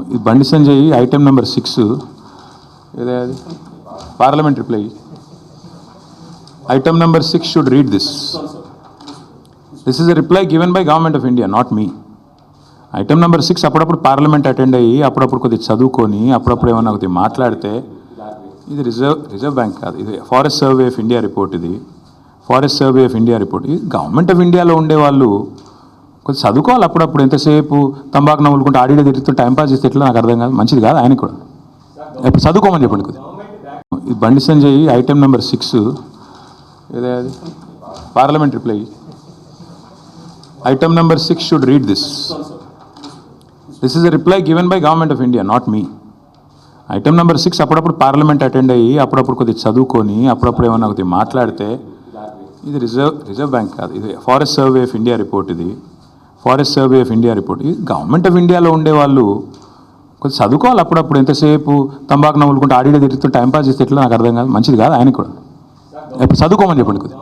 ఇది Bandi Sanjay item number 6 ఏదే అది parliament reply item number 6 should read this is a reply given by government of India, not me. Item number 6 అప్పుడప్పుడు parliament attend అయ్యి అప్పుడప్పుడు కొద్దిగా చదువుకొని అప్పుడప్పుడు ఏమన్నా కొద్దిగా మాట్లాడితే ఇది రిజర్వ్ బ్యాంక్ కాదు, ఇది forest survey of India report. ఇది forest survey of India report. ఇది గవర్నమెంట్ ఆఫ్ ఇండియాలో ఉండేవాళ్ళు కొంచెం చదువుకోవాలి అప్పుడప్పుడు. ఎంతసేపు తంబాకు నవ్వులుకుంటే ఆడియో తిరుగుతూ టైంపాస్ చేస్తే ఎట్లా నాకు అర్థం కాదు, మంచిది కాదు ఆయనకు కూడా. ఇప్పుడు చదువుకోమని చెప్పండి కొద్దిగా. ఇది బండి సంజయ్ ఐటమ్ నెంబర్ 6 ఏదే అది parliament reply item number 6 should read this is a reply given by government of India, not me. Item number 6 అప్పుడప్పుడు పార్లమెంట్ అటెండ్ అయ్యి అప్పుడప్పుడు కొద్దిగా చదువుకొని అప్పుడప్పుడు ఏమన్నా కొద్దిగా మాట్లాడితే ఇది రిజర్వ్ బ్యాంక్ కాదు, ఇది forest survey of India report. ఇది forest survey of India report. ఇది గవర్నమెంట్ ఆఫ్ ఇండియాలో ఉండేవాళ్ళు కొంచెం చదువుకోవాలి అప్పుడప్పుడు. ఎంతసేపు తంబాకు నవ్వులుకుంటే ఆడియో తిరుగుతూ టైంపాస్ చేస్తే ఎట్లా నాకు అర్థం కాదు, మంచిది కాదు ఆయనకు కూడా. ఇప్పుడు చదువుకోమని చెప్పండి కొద్దిగా.